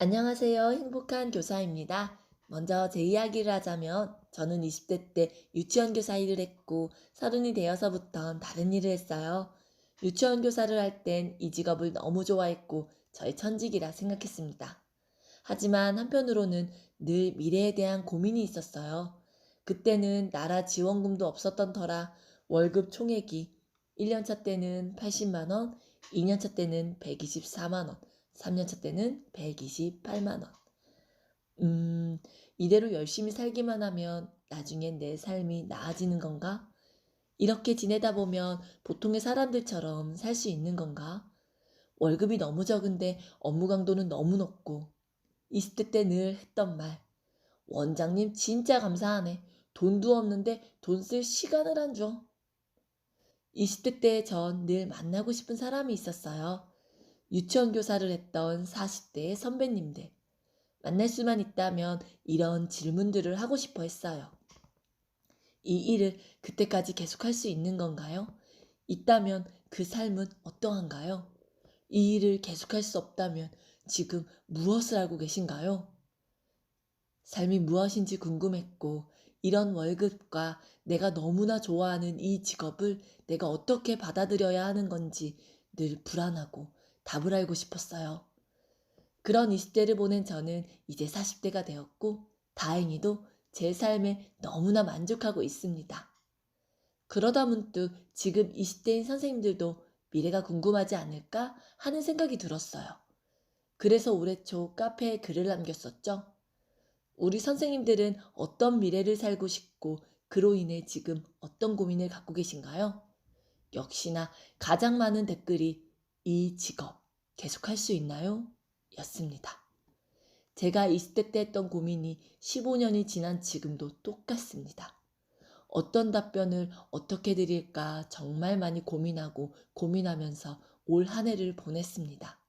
안녕하세요. 행복한 교사입니다. 먼저 제 이야기를 하자면 저는 20대 때 유치원 교사 일을 했고 서른이 되어서부턴 다른 일을 했어요. 유치원 교사를 할 땐 이 직업을 너무 좋아했고 저의 천직이라 생각했습니다. 하지만 한편으로는 늘 미래에 대한 고민이 있었어요. 그때는 나라 지원금도 없었던 터라 월급 총액이 1년차 때는 80만 원, 2년차 때는 124만 원, 3년차 때는 128만 원. 이대로 열심히 살기만 하면 나중엔 내 삶이 나아지는 건가? 이렇게 지내다 보면 보통의 사람들처럼 살 수 있는 건가? 월급이 너무 적은데 업무 강도는 너무 높고 20대 때 늘 했던 말. 원장님 진짜 감사하네. 돈도 없는데 돈 쓸 시간을 안 줘. 20대 때 전 늘 만나고 싶은 사람이 있었어요. 유치원 교사를 했던 40대의 선배님들. 만날 수만 있다면 이런 질문들을 하고 싶어 했어요. 이 일을 그때까지 계속할 수 있는 건가요? 있다면 그 삶은 어떠한가요? 이 일을 계속할 수 없다면 지금 무엇을 하고 계신가요? 삶이 무엇인지 궁금했고, 이런 월급과 내가 너무나 좋아하는 이 직업을 내가 어떻게 받아들여야 하는 건지 늘 불안하고 답을 알고 싶었어요. 그런 20대를 보낸 저는 이제 40대가 되었고, 다행히도 제 삶에 너무나 만족하고 있습니다. 그러다 문득 지금 20대인 선생님들도 미래가 궁금하지 않을까 하는 생각이 들었어요. 그래서 올해 초 카페에 글을 남겼었죠. 우리 선생님들은 어떤 미래를 살고 싶고 그로 인해 지금 어떤 고민을 갖고 계신가요? 역시나 가장 많은 댓글이 이 직업 계속할 수 있나요? 였습니다. 제가 20대 때 했던 고민이 15년이 지난 지금도 똑같습니다. 어떤 답변을 어떻게 드릴까 정말 많이 고민하고 고민하면서 올 한 해를 보냈습니다.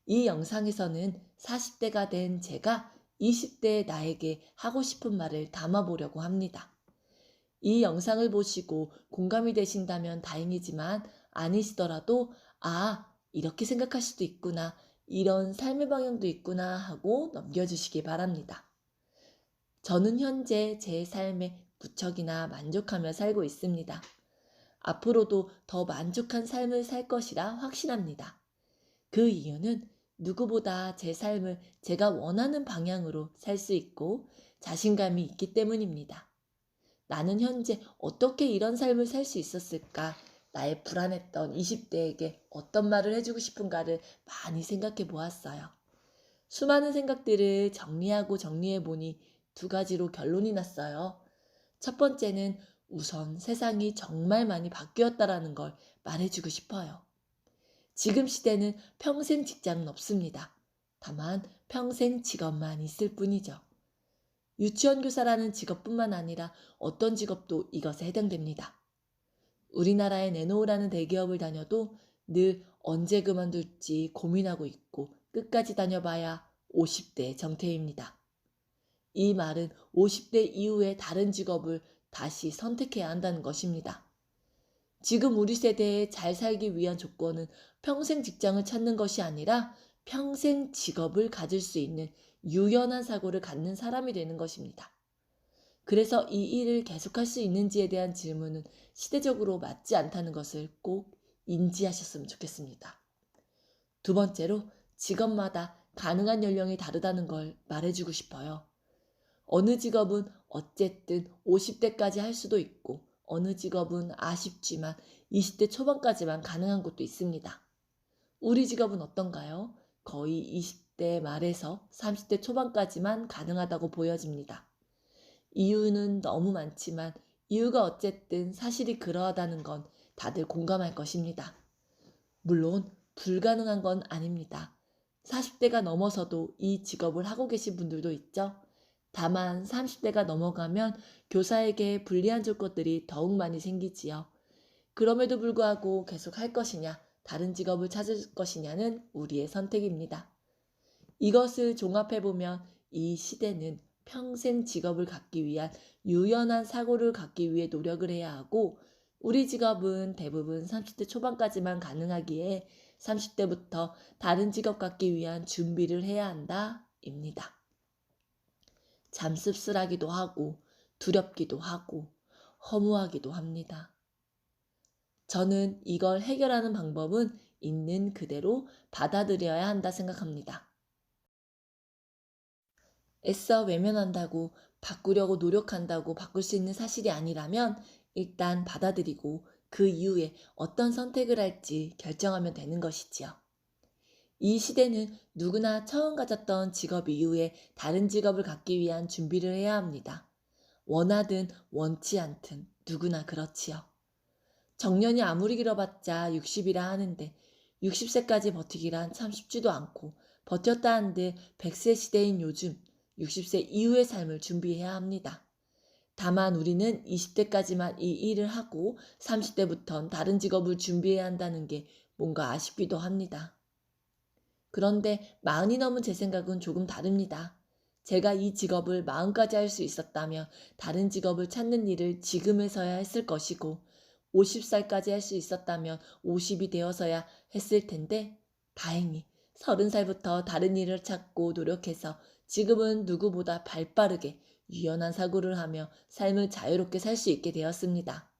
이 영상에서는 40대가 된 제가 20대의 나에게 하고 싶은 말을 담아보려고 합니다. 이 영상을 보시고 공감이 되신다면 다행이지만 아니시더라도 이렇게 생각할 수도 있구나, 이런 삶의 방향도 있구나 하고 넘겨주시기 바랍니다. 저는 현재 제 삶에 무척이나 만족하며 살고 있습니다. 앞으로도 더 만족한 삶을 살 것이라 확신합니다. 그 이유는 누구보다 제 삶을 제가 원하는 방향으로 살 수 있고 자신감이 있기 때문입니다. 나는 현재 어떻게 이런 삶을 살 수 있었을까? 나의 불안했던 20대에게 어떤 말을 해주고 싶은가를 많이 생각해 보았어요. 수많은 생각들을 정리하고 정리해 보니 두 가지로 결론이 났어요. 첫 번째는 우선 세상이 정말 많이 바뀌었다라는 걸 말해주고 싶어요. 지금 시대는 평생 직장은 없습니다. 다만 평생 직업만 있을 뿐이죠. 유치원 교사라는 직업뿐만 아니라 어떤 직업도 이것에 해당됩니다. 우리나라에 내놓으라는 대기업을 다녀도 늘 언제 그만둘지 고민하고 있고 끝까지 다녀봐야 50대 정태입니다. 이 말은 50대 이후에 다른 직업을 다시 선택해야 한다는 것입니다. 지금 우리 세대에 잘 살기 위한 조건은 평생 직장을 찾는 것이 아니라 평생 직업을 가질 수 있는 유연한 사고를 갖는 사람이 되는 것입니다. 그래서 이 일을 계속할 수 있는지에 대한 질문은 시대적으로 맞지 않다는 것을 꼭 인지하셨으면 좋겠습니다. 두 번째로 직업마다 가능한 연령이 다르다는 걸 말해주고 싶어요. 어느 직업은 어쨌든 50대까지 할 수도 있고 어느 직업은 아쉽지만 20대 초반까지만 가능한 곳도 있습니다. 우리 직업은 어떤가요? 거의 20대 말에서 30대 초반까지만 가능하다고 보여집니다. 이유는 너무 많지만 이유가 어쨌든 사실이 그러하다는 건 다들 공감할 것입니다. 물론 불가능한 건 아닙니다. 40대가 넘어서도 이 직업을 하고 계신 분들도 있죠. 다만 30대가 넘어가면 교사에게 불리한 조건들이 더욱 많이 생기지요. 그럼에도 불구하고 계속 할 것이냐, 다른 직업을 찾을 것이냐는 우리의 선택입니다. 이것을 종합해보면 이 시대는 평생 직업을 갖기 위한 유연한 사고를 갖기 위해 노력을 해야 하고 우리 직업은 대부분 30대 초반까지만 가능하기에 30대부터 다른 직업 갖기 위한 준비를 해야 한다, 입니다. 잠씁쓸하기도 하고, 두렵기도 하고, 허무하기도 합니다. 저는 이걸 해결하는 방법은 있는 그대로 받아들여야 한다 생각합니다. 애써 외면한다고, 바꾸려고 노력한다고 바꿀 수 있는 사실이 아니라면 일단 받아들이고 그 이후에 어떤 선택을 할지 결정하면 되는 것이지요. 이 시대는 누구나 처음 가졌던 직업 이후에 다른 직업을 갖기 위한 준비를 해야 합니다. 원하든 원치 않든 누구나 그렇지요. 정년이 아무리 길어봤자 60이라 하는데 60세까지 버티기란 참 쉽지도 않고 버텼다 한들 100세 시대인 요즘 60세 이후의 삶을 준비해야 합니다. 다만 우리는 20대까지만 이 일을 하고 30대부턴 다른 직업을 준비해야 한다는 게 뭔가 아쉽기도 합니다. 그런데 40이 넘은 제 생각은 조금 다릅니다. 제가 이 직업을 40까지 할 수 있었다면 다른 직업을 찾는 일을 지금에서야 했을 것이고 50살까지 할 수 있었다면 50이 되어서야 했을 텐데 다행히 30살부터 다른 일을 찾고 노력해서 지금은 누구보다 발빠르게 유연한 사고를 하며 삶을 자유롭게 살 수 있게 되었습니다.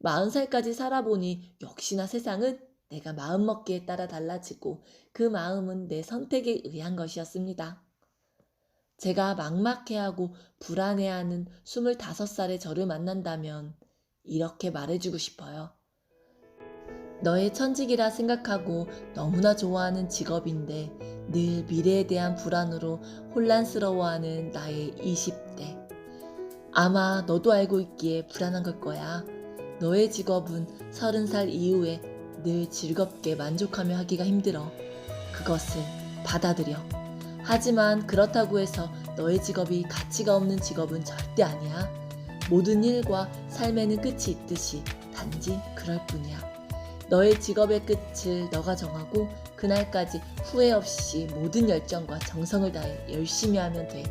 40살까지 살아보니 역시나 세상은 내가 마음먹기에 따라 달라지고 그 마음은 내 선택에 의한 것이었습니다. 제가 막막해하고 불안해하는 25살의 저를 만난다면 이렇게 말해주고 싶어요. 너의 천직이라 생각하고 너무나 좋아하는 직업인데 늘 미래에 대한 불안으로 혼란스러워하는 나의 20대. 아마 너도 알고 있기에 불안한 걸 거야. 너의 직업은 30살 이후에 늘 즐겁게 만족하며 하기가 힘들어. 그것을 받아들여. 하지만 그렇다고 해서 너의 직업이 가치가 없는 직업은 절대 아니야. 모든 일과 삶에는 끝이 있듯이 단지 그럴 뿐이야. 너의 직업의 끝을 너가 정하고 그날까지 후회 없이 모든 열정과 정성을 다해 열심히 하면 돼.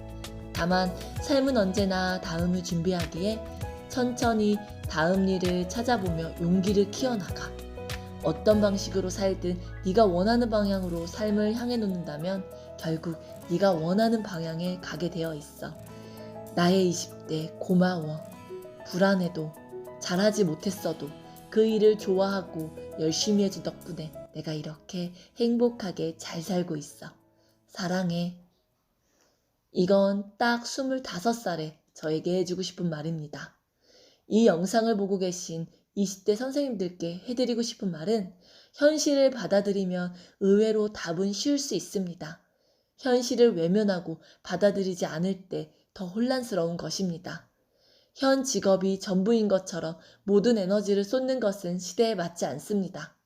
다만 삶은 언제나 다음을 준비하기에 천천히 다음 일을 찾아보며 용기를 키워나가. 어떤 방식으로 살든 네가 원하는 방향으로 삶을 향해 놓는다면 결국 네가 원하는 방향에 가게 되어 있어. 나의 20대 고마워. 불안해도 잘하지 못했어도 그 일을 좋아하고 열심히 해준 덕분에 내가 이렇게 행복하게 잘 살고 있어. 사랑해. 이건 딱 25살에 저에게 해주고 싶은 말입니다. 이 영상을 보고 계신 20대 선생님들께 해드리고 싶은 말은 현실을 받아들이면 의외로 답은 쉬울 수 있습니다. 현실을 외면하고 받아들이지 않을 때 더 혼란스러운 것입니다. 현 직업이 전부인 것처럼 모든 에너지를 쏟는 것은 시대에 맞지 않습니다.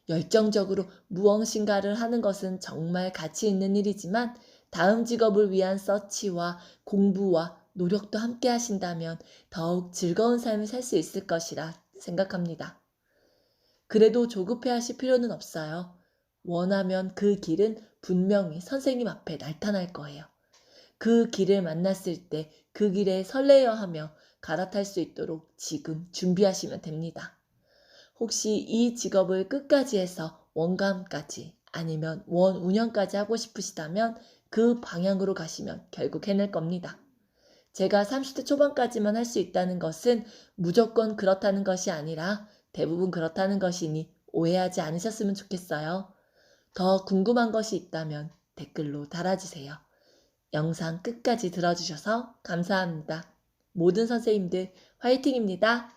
열정적으로 무엇인가를 하는 것은 정말 가치 있는 일이지만 다음 직업을 위한 서치와 공부와 노력도 함께 하신다면 더욱 즐거운 삶을 살 수 있을 것이라 생각합니다. 그래도 조급해 하실 필요는 없어요. 원하면 그 길은 분명히 선생님 앞에 나타날 거예요. 그 길을 만났을 때 그 길에 설레어 하며 갈아탈 수 있도록 지금 준비하시면 됩니다. 혹시 이 직업을 끝까지 해서 원감까지 아니면 원운영까지 하고 싶으시다면 그 방향으로 가시면 결국 해낼 겁니다. 제가 30대 초반까지만 할 수 있다는 것은 무조건 그렇다는 것이 아니라 대부분 그렇다는 것이니 오해하지 않으셨으면 좋겠어요. 더 궁금한 것이 있다면 댓글로 달아주세요. 영상 끝까지 들어주셔서 감사합니다. 모든 선생님들 화이팅입니다.